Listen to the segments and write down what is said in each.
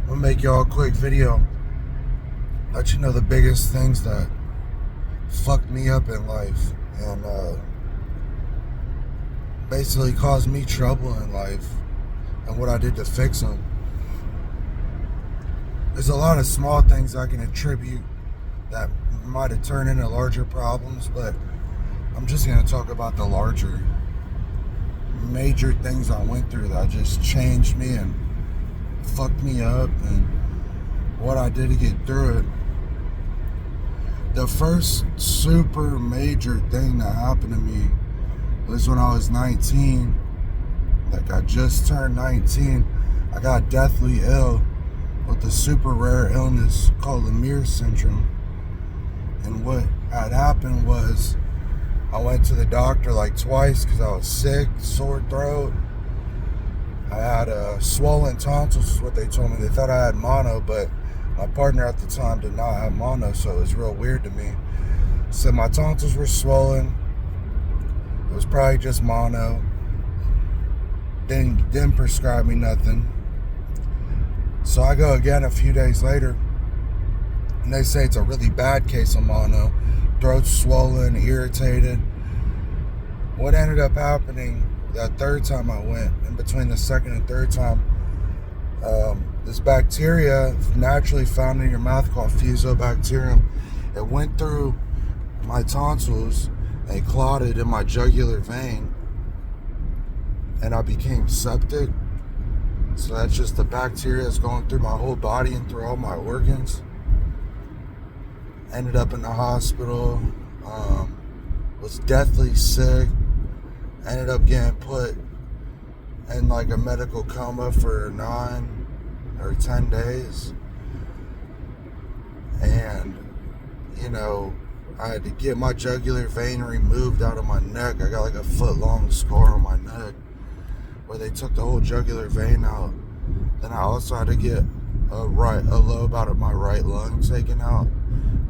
I'm gonna make y'all a quick video. Let you know the biggest things that fucked me up in life and basically caused me trouble in life and what I did to fix them. There's a lot of small things I can attribute that might have turned into larger problems, but I'm just gonna talk about the larger, major things I went through that just changed me and fucked me up and what I did to get through it. The first super major thing that happened to me was when I was 19. Like, I just turned 19. I got deathly ill with a super rare illness called Lemire syndrome. And what had happened was I went to the doctor like twice because I was sick, sore throat. I had swollen tonsils is what they told me. They thought I had mono, but my partner at the time did not have mono, so it was real weird to me. So my tonsils were swollen. It was probably just mono. Didn't prescribe me nothing. So I go again a few days later, and they say it's a really bad case of mono. Throat's swollen, irritated. What ended up happening that third time I went, in between the second and third time, this bacteria naturally found in your mouth called Fusobacterium, it went through my tonsils and clotted in my jugular vein, and I became septic. So that's just the bacteria that's going through my whole body and through all my organs. Ended up in the hospital, was deathly sick, ended up getting put in like a medical coma for 9 or 10 days. And, I had to get my jugular vein removed out of my neck. I got like a foot-long scar on my neck where they took the whole jugular vein out. Then I also had to get a lobe out of my right lung taken out.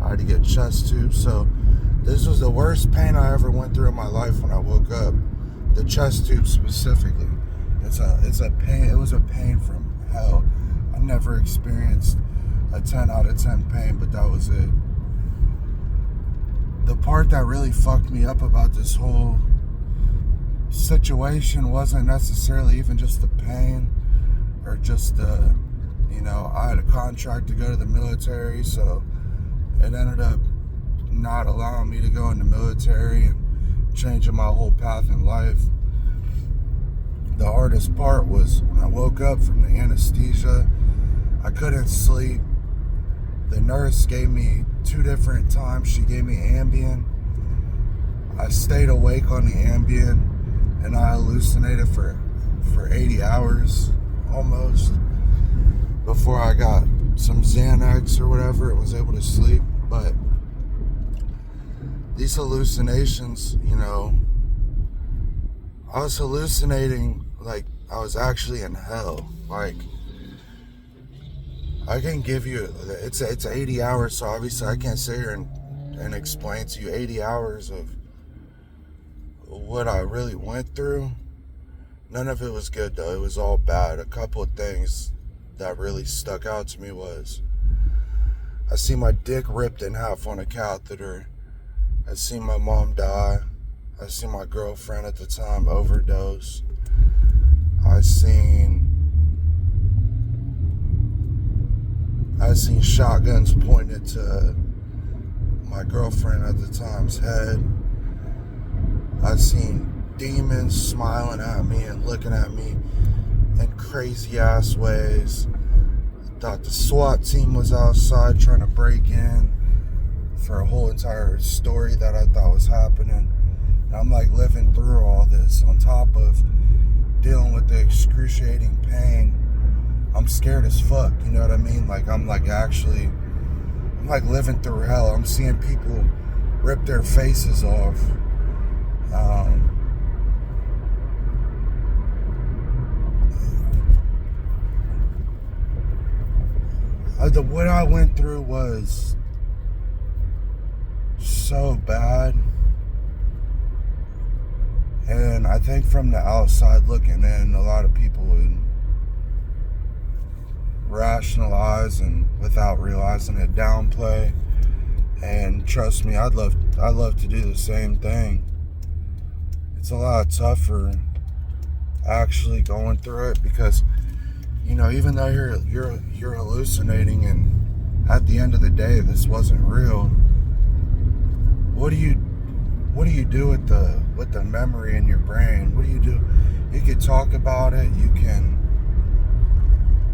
I had to get chest tubes. So this was the worst pain I ever went through in my life when I woke up. The chest tube specifically. It's a pain. It was a pain from hell. I never experienced a 10 out of 10 pain, but that was it. The part that really fucked me up about this whole situation wasn't necessarily even just the pain or just I had a contract to go to the military, so it ended up not allowing me to go in the military and changing my whole path in life. The hardest part was when I woke up from the anesthesia. I couldn't sleep. The nurse gave me 2 different times. She gave me Ambien. I stayed awake on the Ambien and I hallucinated for 80 hours almost before I got some Xanax or whatever and was able to sleep. But these hallucinations, I was hallucinating like I was actually in hell. Like, I can give you, it's 80 hours, so obviously I can't sit here and explain to you 80 hours of what I really went through. None of it was good though. It was all bad. A couple of things that really stuck out to me was I see my dick ripped in half on a catheter. I seen my mom die. I seen my girlfriend at the time overdose. I seen shotguns pointed to my girlfriend at the time's head. I seen demons smiling at me and looking at me in crazy ass ways. Thought the SWAT team was outside trying to break in for a whole entire story that I thought was happening. And I'm like living through all this on top of dealing with the excruciating pain. I'm scared as fuck, you know what I mean? Like, I'm like living through hell. I'm seeing people rip their faces off. What I went through was so bad. And I think from the outside looking in, a lot of people would rationalize and, without realizing it, downplay. And trust me, I'd love to do the same thing. It's a lot tougher actually going through it, because even though you're hallucinating, and at the end of the day this wasn't real, what do you do with the memory in your brain? What do you do? You could talk about it.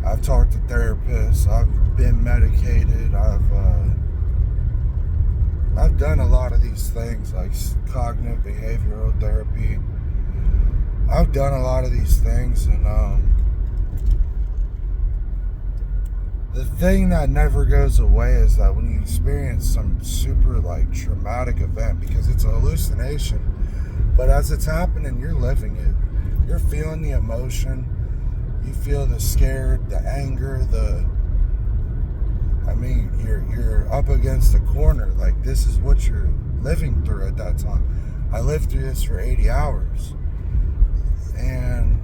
I've talked to therapists, I've been medicated, I've done a lot of these things like cognitive behavioral therapy. I've done a lot of these things, and the thing that never goes away is that when you experience some super traumatic event, because it's a hallucination, but as it's happening, you're living it. You're feeling the emotion. You feel the scared, the anger, you're up against the corner. Like, this is what you're living through at that time. I lived through this for 80 hours. And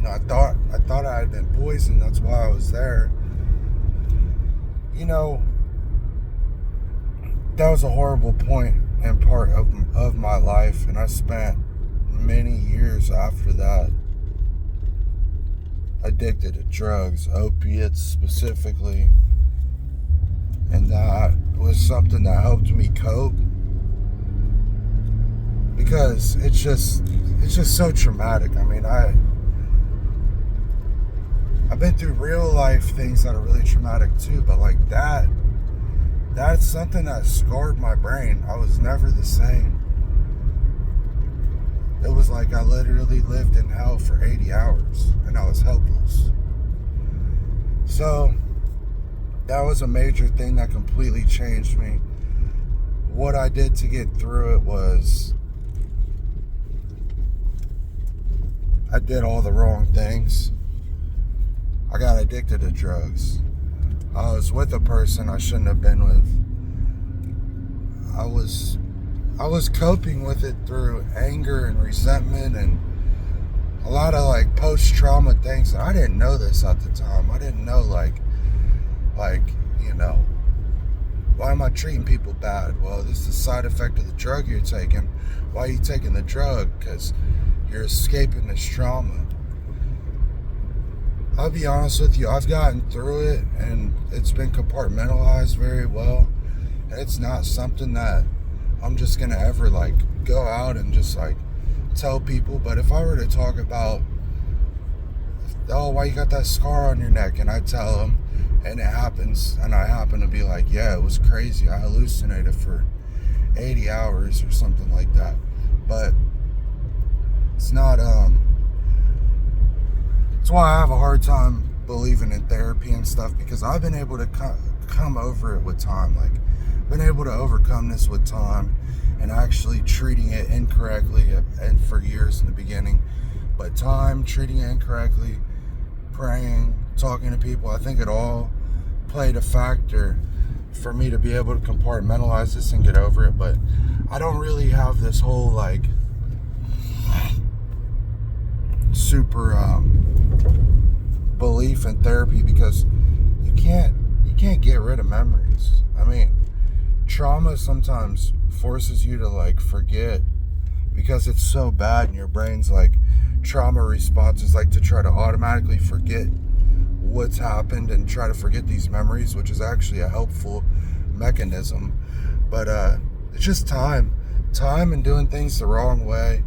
I thought I had been poisoned. That's why I was there. That was a horrible point and part of my life, and I spent many years after that addicted to drugs, opiates specifically, and that was something that helped me cope, because it's just so traumatic. I've been through real life things that are really traumatic too, but that's something that scarred my brain. I was never the same. It was like I literally lived in hell for 80 hours and I was helpless. So that was a major thing that completely changed me. What I did to get through it was I did all the wrong things. I got addicted to drugs. I was with a person I shouldn't have been with. I was coping with it through anger and resentment and a lot of post-trauma things. And I didn't know this at the time. I didn't know why am I treating people bad? Well, this is a side effect of the drug you're taking. Why are you taking the drug? Because you're escaping this trauma. I'll be honest with you, I've gotten through it and it's been compartmentalized very well. And it's not something that I'm just gonna ever go out and just tell people. But if I were to talk about, oh, why you got that scar on your neck, and I tell them, and it happens, and I happen to be like, yeah, it was crazy, I hallucinated for 80 hours or something like that. But it's not, that's why I have a hard time believing in therapy and stuff, because I've been able to come over it with time. Been able to overcome this with time and actually treating it incorrectly, and for years in the beginning. But time, treating it incorrectly, praying, talking to people, I think it all played a factor for me to be able to compartmentalize this and get over it. But I don't really have this whole super belief in therapy, because you can't get rid of memories. Trauma sometimes forces you to forget, because it's so bad, and your brain's trauma responses to try to automatically forget what's happened and try to forget these memories, which is actually a helpful mechanism. But it's just time and doing things the wrong way,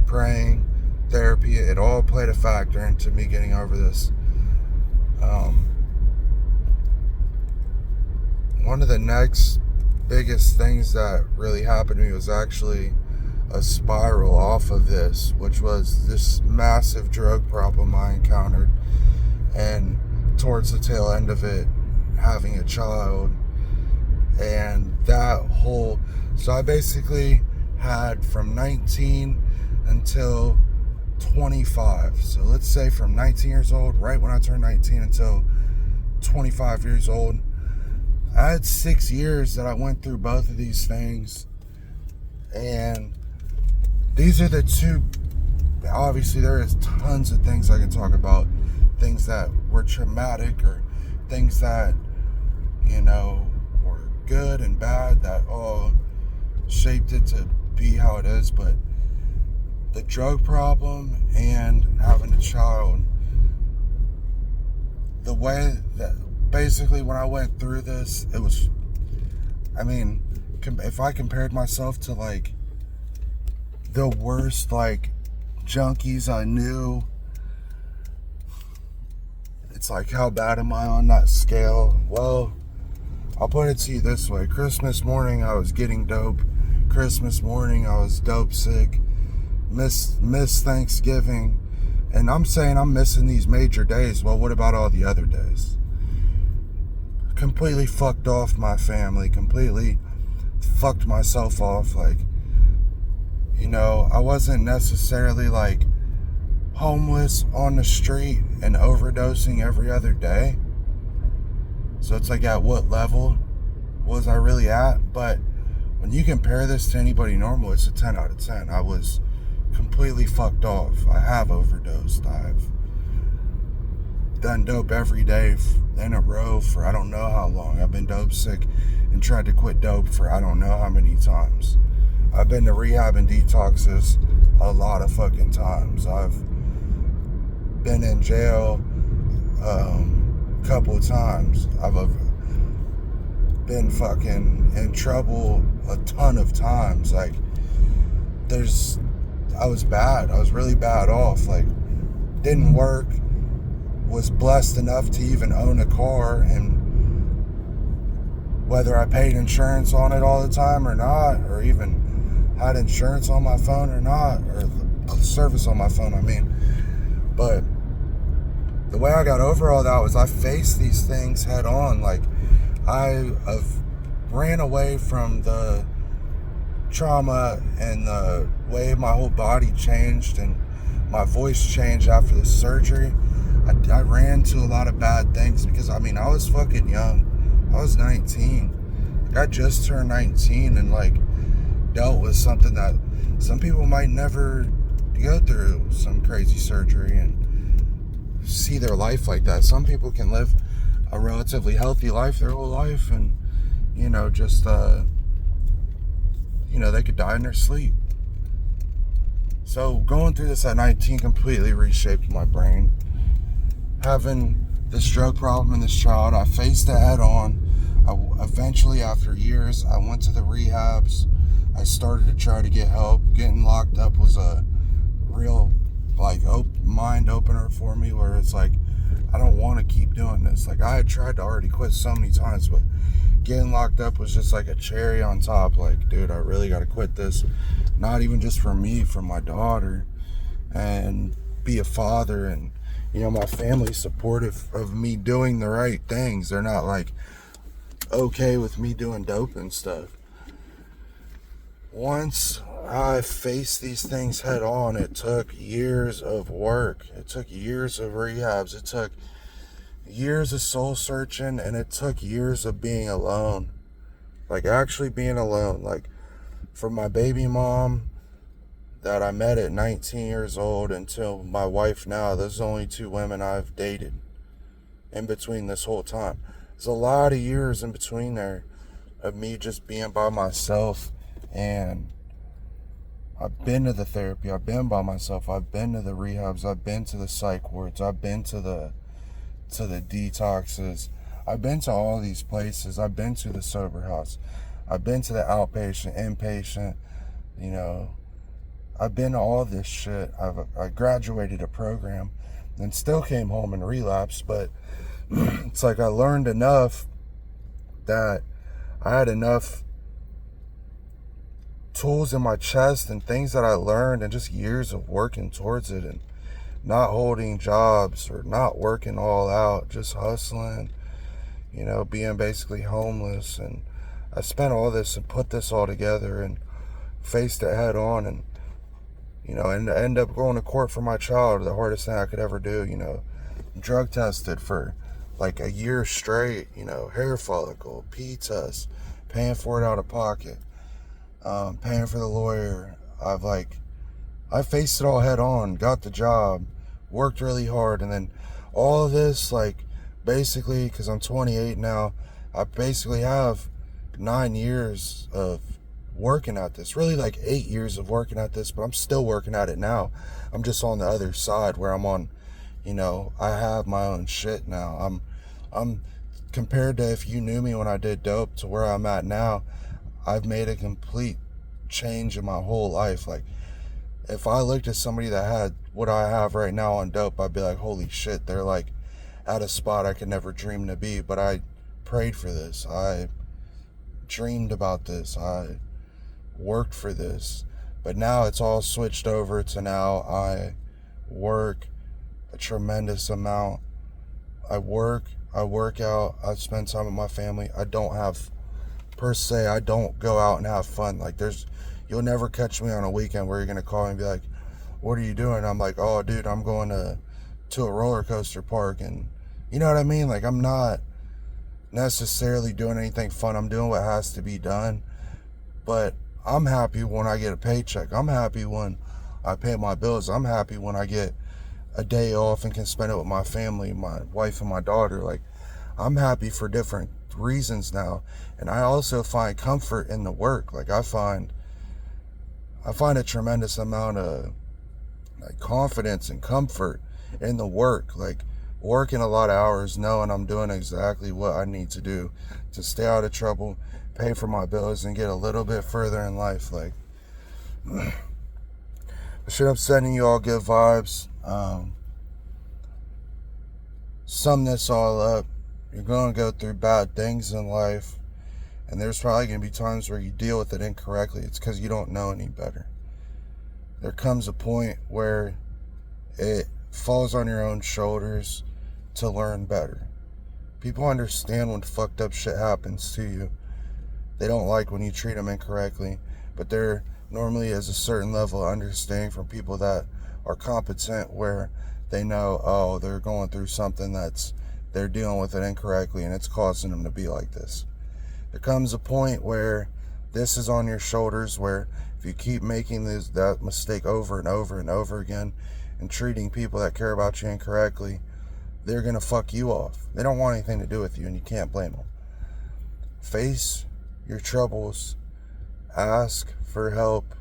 praying, therapy, it all played a factor into me getting over this. One of the next biggest things that really happened to me was actually a spiral off of this, which was this massive drug problem I encountered, and towards the tail end of it, having a child, and so I basically had from 19 until 25. So let's say from 19 years old, right when I turned 19, until 25 years old, I had 6 years that I went through both of these things. And these are the two. Obviously there is tons of things I can talk about things that were traumatic or things that, were good and bad that all shaped it to be how it is. But the drug problem and having a child, the way that basically when I went through this, it was, if I compared myself to like the worst like junkies I knew, it's like, how bad am I on that scale? Well, I'll put it to you this way. Christmas morning I was getting dope. Christmas morning I was dope sick. Miss Thanksgiving. And I'm saying I'm missing these major days. Well, what about all the other days? Completely fucked off my family. Completely fucked myself off. Like, I wasn't necessarily like homeless on the street and overdosing every other day. So it's like, at what level was I really at? But when you compare this to anybody normal, it's a 10 out of 10. I was completely fucked off. I have overdosed. I've done dope every day in a row for I don't know how long. I've been dope sick and tried to quit dope for I don't know how many times. I've been to rehab and detoxes a lot of fucking times. I've been in jail a couple times. I've been fucking in trouble a ton of times. Like, I was bad. I was really bad off. Like, didn't work. Was blessed enough to even own a car, and whether I paid insurance on it all the time or not, or even had insurance on my phone or not, or the service on my phone, but the way I got over all that was I faced these things head on. Like, I've ran away from the trauma and the way my whole body changed and my voice changed after the surgery. I ran to a lot of bad things because I was fucking young. I was 19. I just turned 19 and like dealt with something that some people might never go through, some crazy surgery and see their life like that. Some people can live a relatively healthy life their whole life and they could die in their sleep. So going through this at 19 completely reshaped my brain. Having this drug problem and this child, I faced it head on. Eventually, after years, I went to the rehabs. I started to try to get help. Getting locked up was a real mind opener for me, where it's like, I don't want to keep doing this. Like, I had tried to already quit so many times, but getting locked up was just like a cherry on top. Like, dude, I really got to quit this. Not even just for me, for my daughter, and be a father. And, my family's supportive of me doing the right things. They're not like okay with me doing dope and stuff. Once I faced these things head on, it took years of work. It took years of rehabs. It took years of soul searching, and it took years of being alone. Like, actually being alone. Like, from my baby mom that I met at 19 years old until my wife now, those are only 2 women I've dated in between this whole time. There's a lot of years in between there of me just being by myself. And I've been to the therapy, I've been by myself, I've been to the rehabs, I've been to the psych wards, I've been to the detoxes, I've been to all these places, I've been to the sober house, I've been to the outpatient, inpatient, I've been to all this shit. I graduated a program and still came home and relapsed, but it's like I learned enough that I had enough tools in my chest and things that I learned and just years of working towards it and not holding jobs or not working all out, just hustling, being basically homeless. And I spent all this and put this all together and faced it head on, and and end up going to court for my child, the hardest thing I could ever do. Drug tested for like a year straight, hair follicle, pee test, paying for it out of pocket, paying for the lawyer. I faced it all head on, got the job, worked really hard, and then all of this, like, basically, because I'm 28 now, I basically have 9 years of working at this. Really, like 8 years of working at this, but I'm still working at it now. I'm just on the other side where I'm on, I have my own shit now. I'm compared to if you knew me when I did dope to where I'm at now, I've made a complete change in my whole life. Like, if I looked at somebody that had what I have right now on dope, I'd be like, holy shit, they're like at a spot I could never dream to be. But I prayed for this. I dreamed about this. I worked for this. But now it's all switched over to now I work a tremendous amount. I work out, I spend time with my family. I don't go out and have fun. Like, you'll never catch me on a weekend where you're gonna call me and be like, what are you doing? I'm like, oh dude, I'm going to a roller coaster park, and you know what I mean? Like, I'm not necessarily doing anything fun. I'm doing what has to be done. But I'm happy when I get a paycheck. I'm happy when I pay my bills. I'm happy when I get a day off and can spend it with my family, my wife and my daughter. Like, I'm happy for different reasons now. And I also find comfort in the work. Like, I find a tremendous amount of like confidence and comfort in the work. Like, working a lot of hours, knowing I'm doing exactly what I need to do to stay out of trouble, pay for my bills, and get a little bit further in life. Like, shit, I'm sending you all good vibes. Sum this all up. You're going to go through bad things in life, and there's probably going to be times where you deal with it incorrectly. It's because you don't know any better. There comes a point where it falls on your own shoulders to learn better. People understand when fucked up shit happens to you. They don't like when you treat them incorrectly, but there normally is a certain level of understanding from people that are competent where they know, oh, they're going through something they're dealing with it incorrectly and it's causing them to be like this. There comes a point where this is on your shoulders, where if you keep making that mistake over and over and over again and treating people that care about you incorrectly, they're going to fuck you off. They don't want anything to do with you, and you can't blame them. Face your troubles. Ask for help.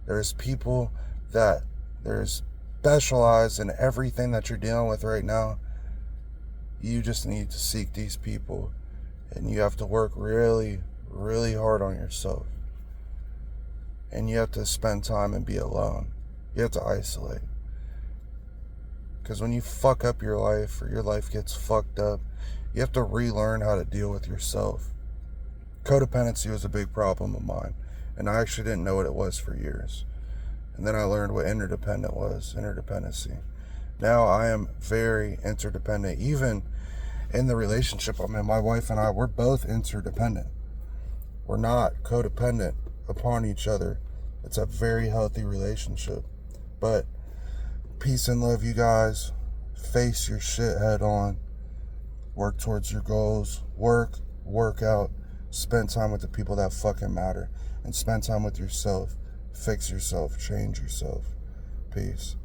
There's people that there's specialized in everything that you're dealing with right now. You just need to seek these people, and you have to work really, really hard on yourself. And you have to spend time and be alone. You have to isolate. Because when you fuck up your life, or your life gets fucked up, you have to relearn how to deal with yourself. Codependency was a big problem of mine, and I actually didn't know what it was for years. And then I learned what interdependency. Now I am very interdependent. Even in the relationship I'm in, my wife and I, we're both interdependent. We're not codependent upon each other. It's a very healthy relationship. But peace and love, you guys. Face your shit head on. Work towards your goals. Work out. Spend time with the people that fucking matter. And spend time with yourself. Fix yourself. Change yourself. Peace.